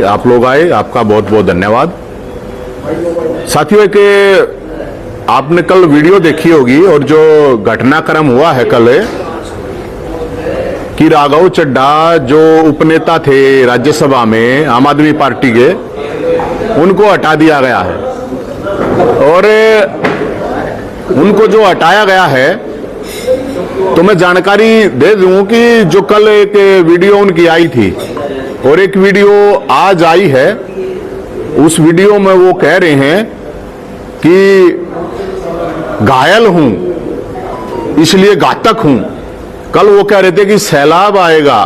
आप लोग आए, आपका बहुत बहुत धन्यवाद। साथियों के आपने कल वीडियो देखी होगी और जो घटनाक्रम हुआ है कल कि राघव चड्ढा जो उपनेता थे राज्यसभा में आम आदमी पार्टी के, उनको हटा दिया गया है। और उनको जो हटाया गया है तो मैं जानकारी दे दूं कि जो कल एक वीडियो उनकी आई थी और एक वीडियो आज आई है, उस वीडियो में वो कह रहे हैं कि घायल हूं इसलिए घातक हूं। कल वो कह रहे थे कि सैलाब आएगा।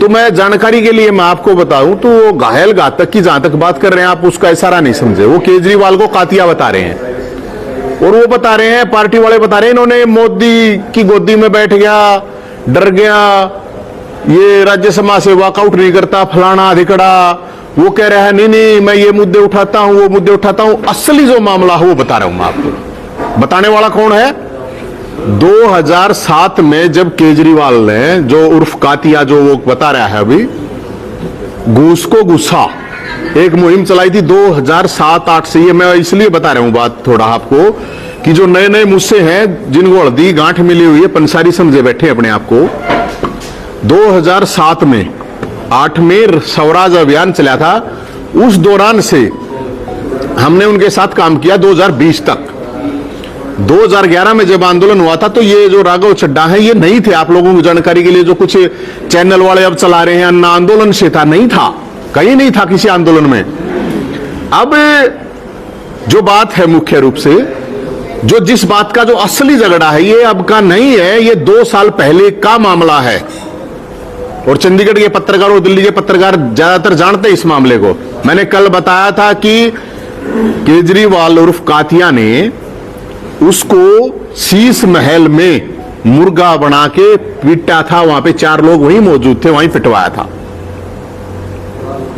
तो मैं जानकारी के लिए मैं आपको बताऊं तो वो घायल घातक की जहां तक बात कर रहे हैं आप उसका इशारा नहीं समझे। वो केजरीवाल को कातिया बता रहे हैं और वो बता रहे हैं, पार्टी वाले बता रहे हैं, इन्होंने मोदी की गोदी में बैठ गया, डर गया, ये राज्यसभा से वॉकआउट नहीं करता, फलाना अधिकड़ा। वो कह रहा है नहीं नहीं मैं ये मुद्दे उठाता हूं, वो मुद्दे उठाता हूं। असली जो मामला है वो बता रहा हूं मैं आपको। बताने वाला कौन है? 2007 में जब केजरीवाल ने जो उर्फ कातिया जो वो बता रहा है अभी, घूस को गुस्सा एक मुहिम चलाई थी 2007-8 से। ये मैं इसलिए बता रहा हूं बात थोड़ा आपको कि जो नए नए मुझसे हैं जिनको हल्दी गांठ मिली हुई है, पंसारी समझे बैठे अपने आप को। 2007 में 8 में स्वराज अभियान चला था, उस दौरान से हमने उनके साथ काम किया 2020 तक। 2011 में जब आंदोलन हुआ था तो ये जो राघव चड्ढा है ये नहीं थे। आप लोगों की जानकारी के लिए जो कुछ चैनल वाले अब चला रहे हैं अन्ना आंदोलन से था, नहीं था, कहीं नहीं था किसी आंदोलन में। अब जो बात है मुख्य रूप से जो जिस बात का जो असली झगड़ा है ये अब का नहीं है, ये 2 साल पहले का मामला है। और चंडीगढ़ के पत्रकार और दिल्ली के पत्रकार ज्यादातर जानते हैं इस मामले को। मैंने कल बताया था कि केजरीवाल उर्फ कातिया ने उसको शीश महल में मुर्गा बना के पीटा था। वहां पे 4 लोग वहीं मौजूद थे, वहीं पिटवाया था।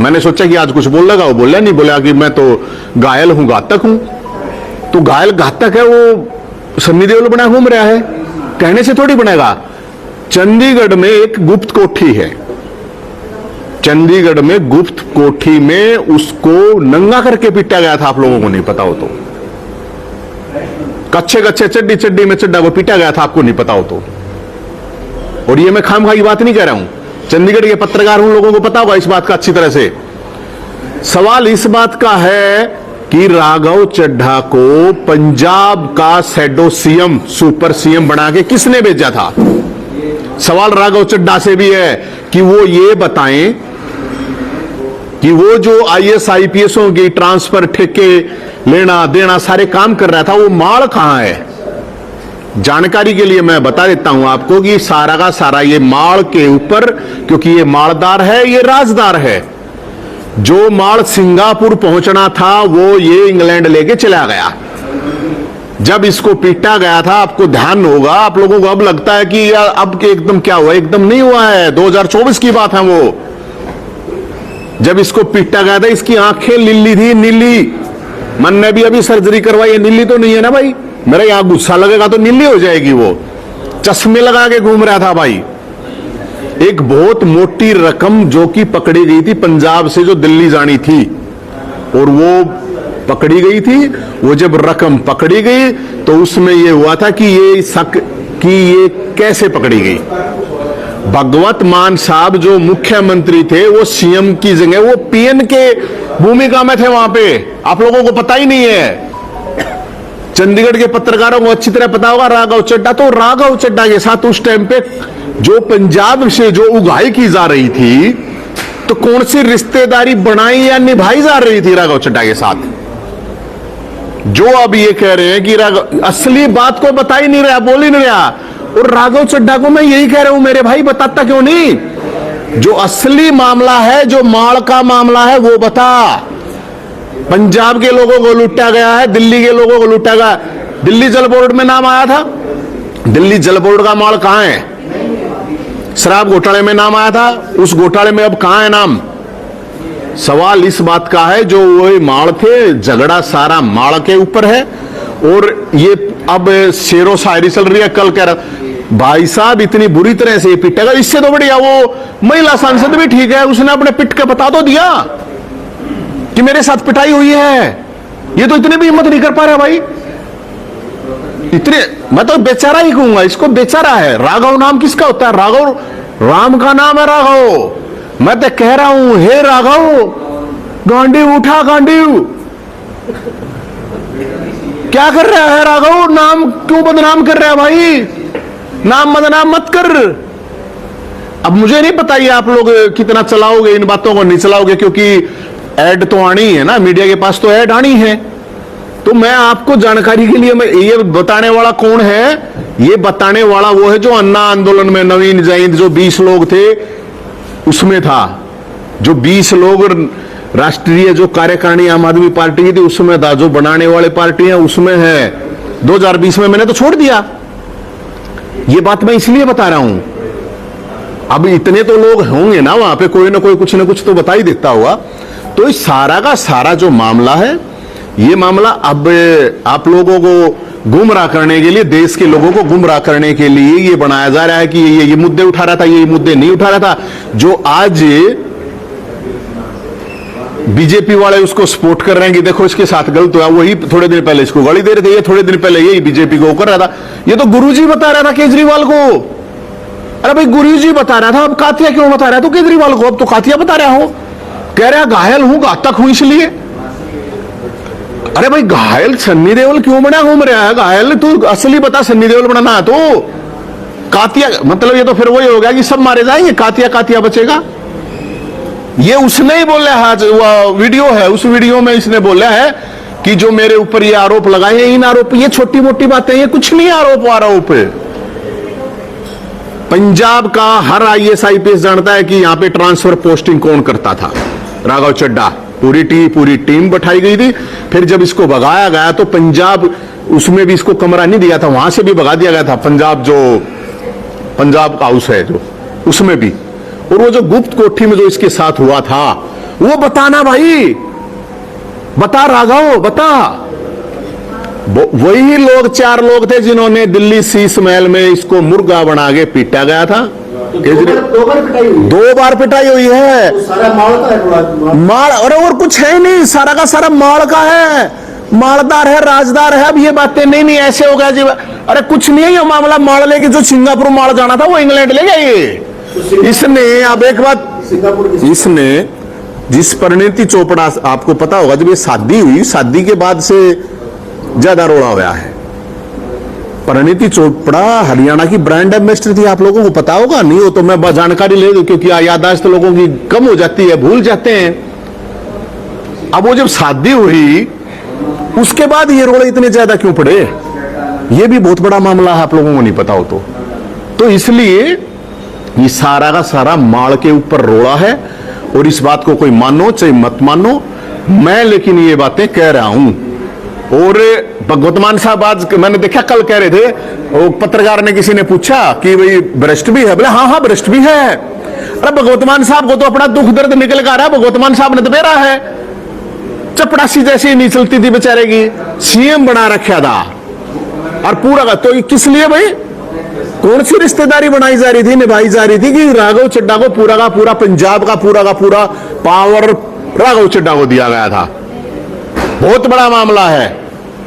मैंने सोचा कि आज कुछ बोल लगा, वो बोला नहीं, बोला कि मैं तो घायल हूं घातक हूं। तो घायल घातक है वो सन्नी देओल बना घूम रहा है, कहने से थोड़ी बनेगा। चंडीगढ़ में एक गुप्त कोठी है, चंडीगढ़ में गुप्त कोठी में उसको नंगा करके पीटा गया था। आप लोगों को नहीं पता हो तो कच्चे कच्चे चड्डी चड्डी में चड्डा को पीटा गया था, आपको नहीं पता हो तो। और ये मैं खामखा की बात नहीं कह रहा हूं, चंडीगढ़ के पत्रकार उन लोगों को पता होगा इस बात का अच्छी तरह से। सवाल इस बात का है कि राघव चड्ढा को पंजाब का शैडो सीएम सुपर सीएम बना के किसने भेजा था? सवाल राघव चड्ढा से भी है कि वो ये बताएं कि वो जो आईएएस आईपीएसों की ट्रांसफर ठेके लेना देना सारे काम कर रहा था, वो माल कहां है? जानकारी के लिए मैं बता देता हूं आपको कि सारा का सारा ये माल के ऊपर, क्योंकि ये मालदार है, ये राजदार है। जो माल सिंगापुर पहुंचना था वो ये इंग्लैंड लेके चला गया। जब इसको पीटा गया था, आपको ध्यान होगा, आप लोगों को अब लगता है कि यार अब के एकदम क्या हुआ, एकदम नहीं हुआ है, 2024 की बात है वो। जब इसको पीटा गया था इसकी आंखें नीली थी, नीली। मन ने भी अभी सर्जरी करवाई है, नीली तो नहीं है ना भाई, मेरा यहां गुस्सा लगेगा तो नीली हो जाएगी। वो चश्मे लगा के घूम रहा था भाई। एक बहुत मोटी रकम जो कि पकड़ी गई थी पंजाब से, जो दिल्ली जानी थी, और वो पकड़ी गई थी। वो जब रकम पकड़ी गई तो उसमें ये हुआ था कि ये शक कि ये कैसे पकड़ी गई। भगवत मान साहब जो मुख्यमंत्री थे वो सीएम की जगह वो पीएन के भूमिका में थे वहां पे। आप लोगों को पता ही नहीं है, चंडीगढ़ के पत्रकारों को अच्छी तरह पता होगा। राघव चड्ढा, तो राघव चड्ढा के साथ उस टाइम पे जो पंजाब से जो उगाही की जा रही थी, तो कौन सी रिश्तेदारी बनाई या निभाई जा रही थी राघव चड्ढा के साथ? जो अब ये कह रहे हैं कि राघव असली बात को बता ही नहीं रहा, बोल ही नहीं रहा। और राघव चड्ढा को मैं यही कह रहा हूं, मेरे भाई बताता क्यों नहीं? जो असली मामला है, जो माल का मामला है वो बता। पंजाब के लोगों को लूटा गया है, दिल्ली के लोगों को लूटा गया। दिल्ली जल बोर्ड में नाम आया था, दिल्ली जल बोर्ड का माल कहां है? शराब घोटाले में नाम आया था, उस घोटाले में अब कहां है नाम? सवाल इस बात का है जो वो माल थे, झगड़ा सारा माल के ऊपर है। और ये अब शेरो शायरी चल रही है। कल कह रहा भाई साहब इतनी बुरी तरह से पिटेगा, इससे तो बढ़िया वो महिला सांसद भी ठीक है, उसने अपने पिट के बता तो दिया कि मेरे साथ पिटाई हुई है। ये तो इतने भी हिम्मत नहीं कर पा रहा भाई, इतने, मैं तो बेचारा ही कहूंगा इसको, बेचारा है। राघव नाम किसका होता है? राघव राम का नाम है राघव। मैं तो कह रहा हूं, हे राघव, गांडी उठा, गांडी क्या कर रहा है राघव? नाम क्यों बदनाम कर रहा है भाई? नाम बदनाम मत कर। अब मुझे नहीं पता ये आप लोग कितना चलाओगे इन बातों को, नहीं चलाओगे, क्योंकि ऐड तो आनी है ना, मीडिया के पास तो ऐड आनी है। तो मैं आपको जानकारी के लिए, मैं ये बताने वाला कौन है? ये बताने वाला वो है जो अन्ना आंदोलन में नवीन जैन जो 20 लोग थे उसमें था, जो 20 लोग राष्ट्रीय जो कार्यकारिणी आम आदमी पार्टी की थी उसमें था, जो बनाने वाले पार्टी है उसमें है। 2020 में मैंने तो छोड़ दिया। ये बात मैं इसलिए बता रहा हूं, अब इतने तो लोग होंगे ना वहां पे, कोई ना कोई कुछ ना कुछ तो बता ही देता होगा। तो इस सारा का सारा जो मामला है, ये मामला अब आप लोगों को गुमराह करने के लिए, देश के लोगों को गुमराह करने के लिए ये बनाया जा रहा है कि ये मुद्दे उठा रहा था, ये मुद्दे नहीं उठा रहा था। जो आज बीजेपी वाले उसको सपोर्ट कर रहे हैं कि देखो इसके साथ गलत हुआ, वही थोड़े दिन पहले इसको गाली दे रहे थे, ये थोड़े दिन पहले यही बीजेपी को कर रहा था। ये तो गुरुजी बता रहा था केजरीवाल को। अरे भाई गुरुजी बता रहा था, अब कातिया क्यों बता रहा है तो केजरीवाल को? अब तो कातिया बता रहा हो, कह रहा घायल हूं, घातक हूं इसलिए। अरे भाई घायल सन्नी देओल क्यों बना घूम रहा है? घायल तू असली बता, सन्नी देओल बनाना है तो कातिया, मतलब ये तो फिर वही हो गया कि सब मारे जाएंगे, कातिया कातिया बचेगा। ये उसने ही बोला है, वो वीडियो है, उस वीडियो में इसने बोला है कि जो मेरे ऊपर ये आरोप लगाए, इन आरोप, ये छोटी मोटी बातें, ये कुछ नहीं आरोप है। पंजाब का हर आईएएस आईपीएस जानता है कि यहां पे ट्रांसफर पोस्टिंग कौन करता था, राघव चड्ढा। पूरी टीम बैठाई गई थी। फिर जब इसको भगाया गया तो पंजाब, उसमें भी इसको कमरा नहीं दिया था, वहां से भी भगा दिया गया था। पंजाब जो पंजाब हाउस है जो, उसमें भी। और वो जो गुप्त कोठी में जो इसके साथ हुआ था, वो बताना भाई, बता राघव, बता। वही लोग, 4 लोग थे जिन्होंने दिल्ली शीश महल में इसको मुर्गा बना के पीटा गया था। दो बार पिटाई हुई है। तो सारा माल का है, माल, और कुछ है नहीं, सारा का सारा माल का है, मालदार है, राजदार है। अब ये बातें नहीं ऐसे हो गया जी, अरे कुछ नहीं है ये मामला। माल लेके जो सिंगापुर माल जाना था वो इंग्लैंड ले गया ये। इसने, अब एक बात, इसने जिस परिणीति चोपड़ा, आपको पता होगा जब ये शादी हुई, शादी के बाद से ज्यादा रोड़ा हुआ है। परिणीति चोपड़ा हरियाणा की ब्रांड एम्बेसडर थी, आप लोगों को पता होगा, नहीं हो तो मैं जानकारी ले दूं, क्योंकि याददाश्त लोगों की कम हो जाती है, भूल जाते हैं। अब वो जब शादी हुई उसके बाद ये रोड़े इतने ज्यादा क्यों पड़े, ये भी बहुत बड़ा मामला है, आप लोगों को नहीं पता हो तो इसलिए ये सारा का सारा माल के ऊपर रोड़ा है। और इस बात को कोई मानो चाहे मत मानो, मैं लेकिन ये बातें कह रहा हूं। और भगवत मान साहब आज मैंने देखा, कल कह रहे थे, वो पत्रकार ने किसी ने पूछा कि भाई भ्रष्ट भी है, बोले हाँ भ्रष्ट भी है। अरे भगवत मान साहब को तो अपना दुख दर्द निकल कर आ रहा है, भगवत मान साहब ने तो बेरा है, चपड़ासी जैसी नहीं चलती थी बेचारे की, सीएम बना रखा था। और पूरा का तो किस लिए भाई, कौन सी रिश्तेदारी बनाई जा रही थी, निभाई जा रही थी कि राघव चड्ढा को पूरा का पूरा पंजाब का पूरा पावर राघव चड्ढा को दिया गया था। बहुत बड़ा मामला है,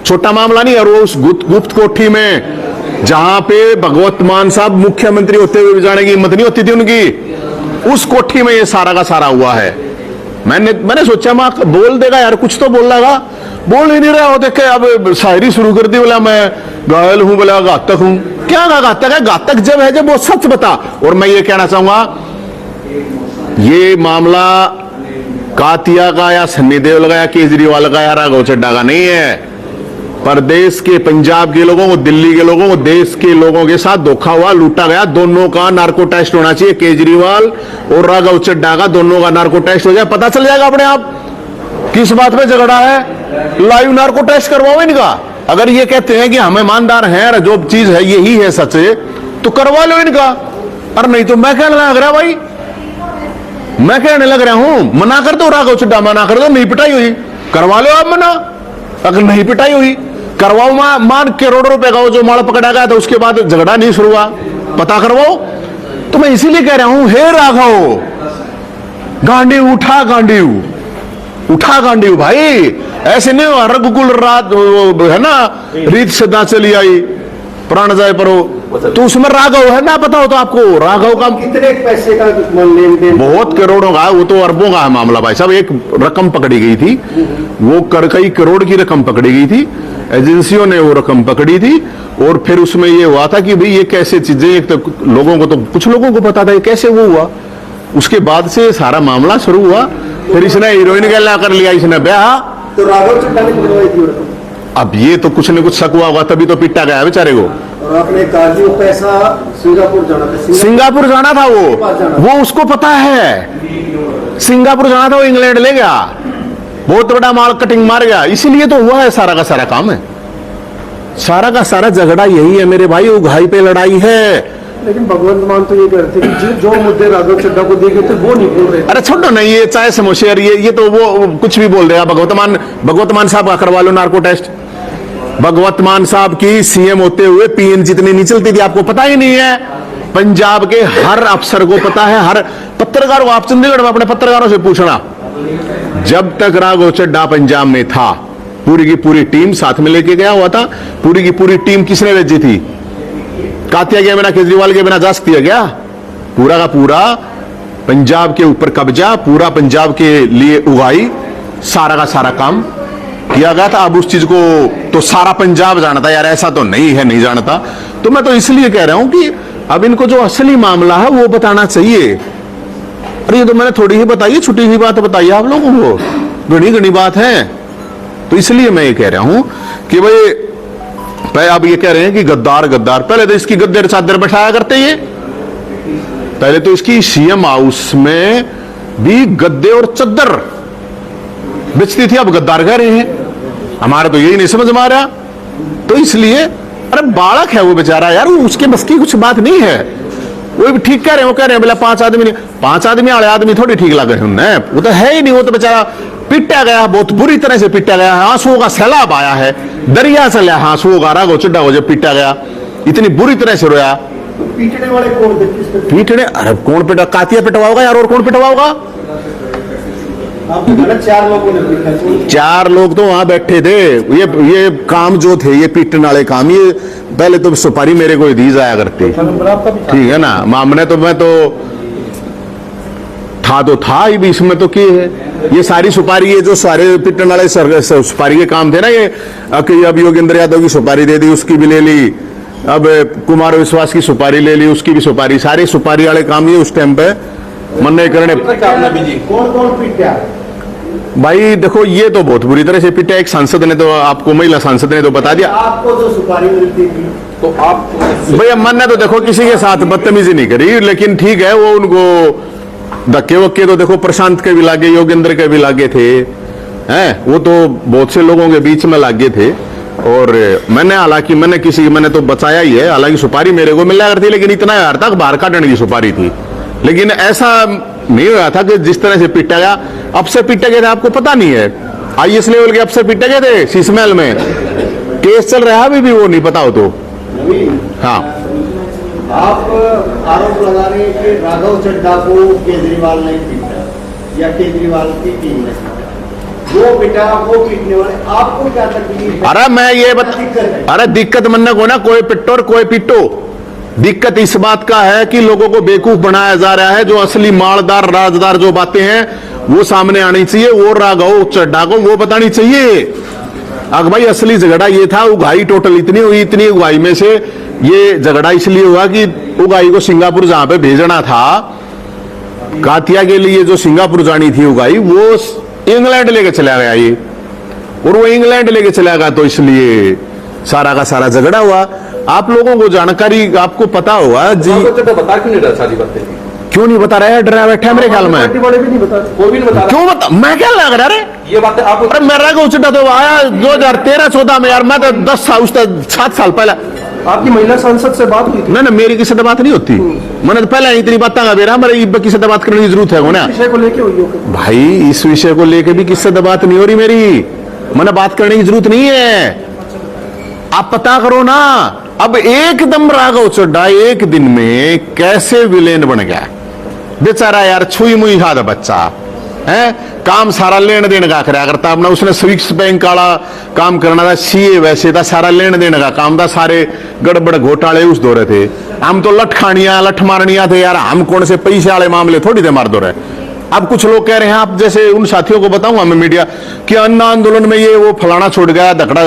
छोटा मामला नहीं। और वो उस गुप्त कोठी में जहां पे भगवत मान साहब मुख्यमंत्री होते हुए जाने की हिम्मत नहीं होती थी उनकी, उस कोठी में ये सारा का सारा हुआ है। मैंने सोचा मां बोल देगा यार, कुछ तो बोल देगा, बोल ही नहीं रहा हो। देखे अब शायरी शुरू कर दी, बोला मैं घायल हूं, बोला घातक हूं। क्या घातक है? घातक जब है जब वो सच बता। और मैं ये कहना चाहूंगा, ये मामला कातिया का या सन्नी देओल का या केजरीवाल का या राघव चड्ढा का नहीं है। प्रदेश के, पंजाब के लोगों को, दिल्ली के लोगों को, देश के लोगों के साथ धोखा हुआ, लूटा गया। दोनों का नार्को टेस्ट होना चाहिए, केजरीवाल और राघव चड्ढा का, दोनों का नार्को टेस्ट हो जाए, पता चल जाएगा अपने आप किस बात पे झगड़ा है। लाइव नार्को टेस्ट करवाओ इनका। अगर ये कहते हैं कि हम ईमानदार हैं, जो चीज है यही है सच, तो करवा लो इनका। और नहीं तो मैं कहने लग रहा भाई, मैं कहने लग रहा हूं, मना कर दो राघव चड्ढा, मना कर दो, नहीं पिटाई हुई, करवा लो आप मना। अगर नहीं पिटाई हुई करवाओ, मान करोड़ों रुपए का जो माल पकड़ा गया था उसके बाद झगड़ा नहीं शुरू हुआ, पता करवाओ। तो मैं इसीलिए कह रहा हूं, हे राघव, गांडीव उठा, गांडीव उठा, गांडीव भाई, ऐसे नहीं हो रघुकुल रात है ना, रीत सदा चली आई प्राण जाए परो, तो उसमें राघव है ना, पता हो तो आपको राघव का कितने पैसे का लेन देन, बहुत करोड़ों का, वो तो अरबों का है मामला भाई साहब। एक रकम पकड़ी गई थी, वो कई करोड़ की रकम पकड़ी गई थी, एजेंसियों ने वो रकम पकड़ी थी, और फिर उसमें ये हुआ था कि भाई ये कैसे चीजें, एक तो लोगों को, तो कुछ लोगों को पता था ये कैसे वो हुआ। उसके बाद से सारा मामला शुरू हुआ, फिर इसने हीरोइन का ला कर लिया, इसने ब्याह। तो राघव चड्ढा ने करवाई थी रकम। अब ये तो कुछ न कुछ शक हुआ होगा, तभी तो पिटा गया बेचारे को। और आपने कहा कि वो पैसा सिंगापुर जाना था, सिंगापुर जाना था वो उसको पता है, सिंगापुर जाना था, वो इंग्लैंड ले गया, बहुत बड़ा माल कटिंग मार गया, इसीलिए तो हुआ है सारा का सारा काम है। सारा का सारा झगड़ा यही है मेरे भाई, उगाही पे लड़ाई है। लेकिन भगवंत मान तो ये कहते हैं कि जो मुद्दे राघव चड्ढा को दिए गए थे वो नहीं बोल रहे। अरे छोड़ो नहीं, ये चाहे समोसेर, ये तो वो कुछ भी बोल रहे हैं। भगवत मान साहब का करवा लो नार्को टेस्ट। भगवत मान साहब की सीएम होते हुए पीएन जितनी नहीं चलती थी, आपको पता ही नहीं है। पंजाब के हर अफसर को पता है, हर पत्रकारों, आप चंडीगढ़ में अपने पत्रकारों से पूछना, जब तक राघव चड्ढा पंजाब में था, पूरी की पूरी टीम साथ में लेके गया हुआ था। पूरी की पूरी टीम किसने भेजी थी? कातिया के बिना, केजरीवाल के बिना जा सकती है क्या? पूरा का पूरा पंजाब के ऊपर कब्जा, पूरा पंजाब के लिए उगाई, सारा का सारा काम किया गया था। अब उस चीज को तो सारा पंजाब जानता, यार ऐसा तो नहीं है, नहीं जानता। तो मैं तो इसलिए कह रहा हूं कि अब इनको जो असली मामला है वो बताना चाहिए। अरे ये तो मैंने थोड़ी ही बताई, छुट्टी हुई बात बताई आप लोगों को, घनी घनी बात है। तो इसलिए मैं ये कह रहा हूं कि भाई अब ये कह रहे हैं कि गद्दार गद्दार, पहले तो इसकी गद्दे चादर बैठाया करते, ये पहले तो इसकी सीएम हाउस में भी गद्दे और चद्दर बेचती थी, अब गद्दार कह रहे हैं। हमारा तो यही नहीं समझ में आ रहा। तो इसलिए अरे बालक है वो बेचारा यार, वो उसके बस की कुछ बात नहीं है। वो भी ठीक कह रहे हैं, वो कह रहे हैं बोला 5 आदमी नहीं, 5 आदमी वाले आदमी थोड़ी ठीक लग रहे हैं उन्हें, वो तो है ही नहीं। वो तो बेचारा पिटा गया, बहुत बुरी तरह से पिटा गया है, आंसुओं का सैलाब आया है, दरिया चला है आंसुओं का। राघव चड्ढा को जब पिटा गया, इतनी बुरी तरह से रोया। पीटने वाले कौन थे? पीटने, अरे कौन पिटा? कातिया पिटवा होगा यार, और कौन पिटवा होगा? 4 लोगों ने पीटा। 4 लोग तो वहां बैठे थे। ये काम जो थे, ये पीटने वाले काम, ये पहले तो सुपारी मेरे को दी जाया करती, ठीक है ना। मामने तो मैं तो था ही भी, इसमें तो की है ये सारी सुपारी, ये जो सारे पिटने वाले सुपारी के काम थे ना, ये अब योगेंद्र यादव की सुपारी दे दी, उसकी भी ले ली, अब कुमार विश्वास की सुपारी ले ली, उसकी भी सुपारी, सारी सुपारी वाले काम ये उस टाइम पे मन्ने करने। कौन कौन पीटा भाई देखो, ये तो बहुत बुरी तरह से पिटा। एक सांसद ने तो आपको, महिला सांसद ने तो बता दिया। आपको जो सुपारी मिलती थी तो आप भैया, मैंने तो देखो किसी के साथ बदतमीजी नहीं करी, लेकिन ठीक है, वो उनको धक्के वक्के तो देखो प्रशांत के भी लागे, योगेंद्र के भी लागे थे, हैं, वो तो बहुत से लोगों के बीच में लागे थे। और मैंने तो बचाया ही है, हालांकि सुपारी मेरे को मिला करती, लेकिन इतना यार तक बाहर काटने की सुपारी थी। लेकिन ऐसा नहीं हुआ था कि जिस तरह से पीटा गया। अब से पीटे गए थे, आपको पता नहीं है, आईएएस लेवल के अफसर पीटे गए थे शीशमहल में, केस चल रहा है अभी भी, वो नहीं पता हो तो। हाँ, आप आरोप लगा रहे हैं कि राघव चड्ढा को केजरीवाल ने पीटा या केजरीवाल की टीम ने पीटा, वो पिटा, वो पीटने वाले, आपको क्या तकलीफ? अरे मैं ये अरे दिक्कत मनने को ना, कोई पिट्टो और कोई पिट्टो। दिक्कत इस बात का है कि लोगों को बेवकूफ बनाया जा रहा है। जो असली मालदार राजदार जो बातें हैं वो सामने आनी चाहिए, वो राघव चड्ढा को वो बतानी चाहिए। अगर भाई असली झगड़ा ये था, उगाही टोटल इतनी हुई, इतनी उगाही में से ये झगड़ा इसलिए हुआ कि उगाही को सिंगापुर जहां पे भेजना था, कातिया के लिए जो सिंगापुर जानी थी उगाही, वो इंग्लैंड लेके चला गया ये, और वो इंग्लैंड लेके चला गया, तो इसलिए सारा का सारा झगड़ा हुआ। आप लोगों को जानकारी, आपको पता होगा जी। बता क्यों नहीं रहा सारी बातें? क्यों नहीं बता रहा है? डरा बैठा है मेरे ख्याल में। वाले भी नहीं बता, कोई भी नहीं बता रहा। क्यों बता? मैं क्या लग रहा है? ये बातें आप, अरे मेरा को उचटा तो आया 2013-14 में यार, मैं तो 10 साल, उस 7 साल पहले। आपकी महिला सांसद से बात हुई थी? ना मेरी किसी से बात नहीं होती, मैंने तो पहले इतनी बात मेरा, मेरे किसी से बात करने की जरूरत है ना? विषय को लेके हुई हो भाई, इस विषय को लेके भी किससे बात नहीं हो रही मेरी, मैंने बात करने की जरूरत नहीं है। आप पता करो ना, अब एकदम राघव चड्ढा एक दिन में कैसे विलेन बन गया बेचारा यार, छुई मुई खादा बच्चा है, काम सारा लेन देन का कराया करता अपना, उसने स्विस बैंक वाला काम करना था, सीए वैसे था, सारा लेन देन का काम था, सारे गड़बड़ घोटाले उस दौरे थे। हम तो लठ खानिया लठ मारनिया थे यार, हम कौन से पैसे वाले मामले थोड़ी थे मार दो रहे। अब कुछ लोग कह रहे हैं, आप जैसे उन साथियों को बताऊंगा मैं मीडिया कि अन्ना आंदोलन में ये वो फलाना छोड़ गया धकड़ा,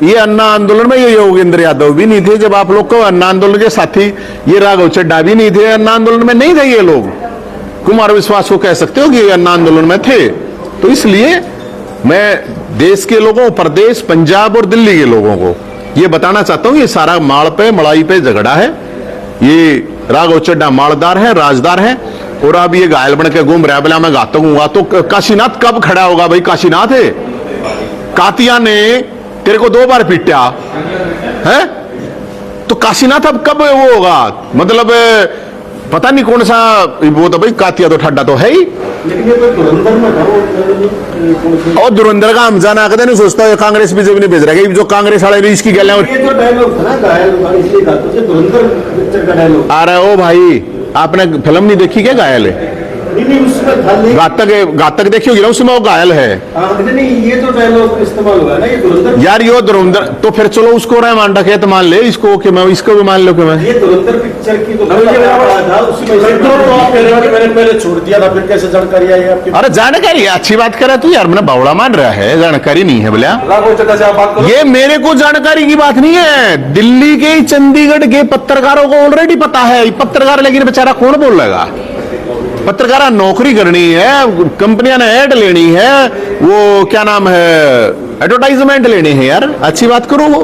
ये अन्ना आंदोलन में ये योगेंद्र यादव भी नहीं थे, जब आप लोग को अन्ना आंदोलन के साथी ये राघव चड्ढा भी नहीं थे, अन्ना आंदोलन में नहीं थे ये लोग। कुमार विश्वास को कह सकते हो कि ये अन्ना आंदोलन में थे। तो इसलिए मैं देश के लोगों, प्रदेश पंजाब और दिल्ली के लोगों को ये बताना चाहता हूं, ये सारा माड़ पे मड़ाई पे झगड़ा है। ये राघव चड्ढा मालदार है, राजदार है, और अब ये घायल बन के घूम रहा है, बोला मैं घातक हूंगा। तो काशीनाथ कब खड़ा होगा भाई? काशीनाथ है, कातिया ने तेरे को 2 बार पीटा है, तो काशीनाथ अब कब वो होगा? मतलब पता नहीं कौन सा वो, तो भाई कातिया तो ठड्डा तो है ही। लेकिन ये तो धुरंधर में था वो, और धुरंधर का हम जाना कदे नहीं सोचता है, कांग्रेस बीजेपी नहीं भेज रहा है, जो कांग्रेस वाले भी इसकी गैलें। ये जो डायलॉग था ना घायल, इसलिए था तो धुरंधर पिक्चर का डायलॉग। अरे ओ भाई, आपने फिल्म नहीं देखी क्या घायल है? नहीं उसमें था नहीं। घातक देखी होगी ना, उसमें वो घायल है। नहीं ये तो डायलॉग इस्तेमाल हुआ ना, ये धुरंधर यार यो धुरंधर तो फिर चलो उसको रहमान रखे तो मान ले, इसको कि मैं इसको भी मान लो कि मैं, ये धुरंधर पिक्चर की तो था उसमें। तो आप कह रहे हो कि मैंने पहले छोड़ दिया था, फिर कैसे जानकारी आई आपकी? अरे जानकारी अच्छी बात करे तू यार, मैंने बावड़ा मान रहा है, जानकारी नहीं है बोलिया। राघव चड्ढा से आप बात करो। ये मेरे को जानकारी की बात नहीं है, दिल्ली के चंडीगढ़ के पत्रकारों को ऑलरेडी पता है। पत्रकार लेकिन बेचारा कौन बोल लेगा? पत्रकार नौकरी करनी है, कंपनियां ने ऐड लेनी है, वो क्या नाम है, एडवर्टाइजमेंट लेनी है यार, अच्छी बात करो। वो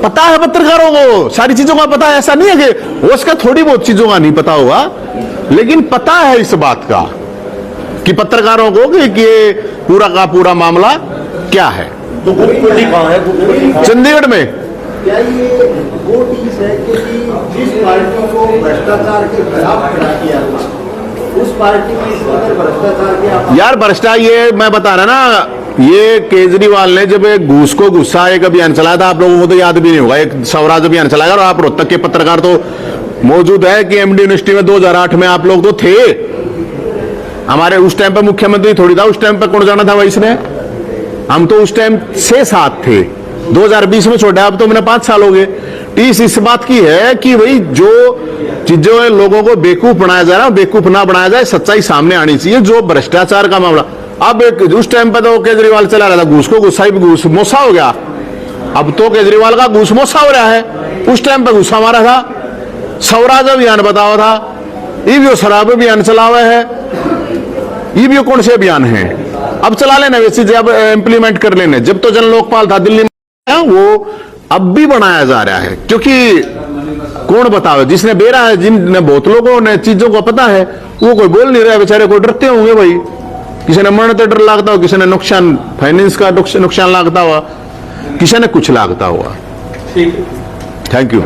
पता है पत्रकारों को, सारी चीजों का पता है, ऐसा नहीं है कि उसका थोड़ी बहुत चीजों का नहीं पता होगा, लेकिन पता है इस बात का कि पत्रकारों को कि ये पूरा का पूरा मामला क्या है। तो चंडीगढ़ में क्या ये वो चीज है कि जिस पार्टी को भ्रष्टाचार के खिलाफ खड़ा किया था, उस पार्टी में इस वक्त भ्रष्टाचार के यार भ्रष्टाचार, ये मैं बता रहा ना, ये केजरीवाल ने जब एक घूस को गुस्सा एक अभियान चलाया था, आप लोगों को तो याद भी नहीं होगा, एक स्वराज अभियान चलाया, और आप रोहतक के पत्रकार तो मौजूद है कि एमडी यूनिवर्सिटी में 2008 में आप लोग तो थे। हमारे उस टाइम पे मुख्यमंत्री थोड़ी था, उस टाइम पे कौन जाना था भाई इसने? हम तो उस टाइम से साथ थे, 2020 में छोड़ा, अब तो मैंने 5 साल हो गए। टीस इस बात की है कि भाई जो चीजों लोगों को बेवकूफ बनाया जा रहा है, बेवकूफ ना बनाया जाए, सच्चाई सामने आनी चाहिए। जो भ्रष्टाचार का मामला, अब उस टाइम पे तो केजरीवाल चला रहा था, घूस को गुस्सा ही घूस मोसा हो गया, अब तो केजरीवाल का घूस मोसा हो रहा है, उस टाइम पे गुस्सा मारा था। स्वराज अभियान बताओ था, ईवीओ शराब अभियान चला हुआ है, ईवीओ कौन से अभियान है? अब चला लेना वैसे, जब इंप्लीमेंट कर लेने। जब तो जन लोकपाल था दिल्ली में, वो अब भी बनाया जा रहा है, क्योंकि कौन बताओ, जिसने बेरा है, जिन बहुत लोगों ने चीजों को पता है, वो कोई बोल नहीं रहा, बेचारे को डरते होंगे भाई, किसी ने मरने तो डर लगता हो, किसी ने नुकसान फाइनेंस का नुकसान लगता हुआ, किसी ने कुछ लगता हुआ। ठीक है, थैंक यू।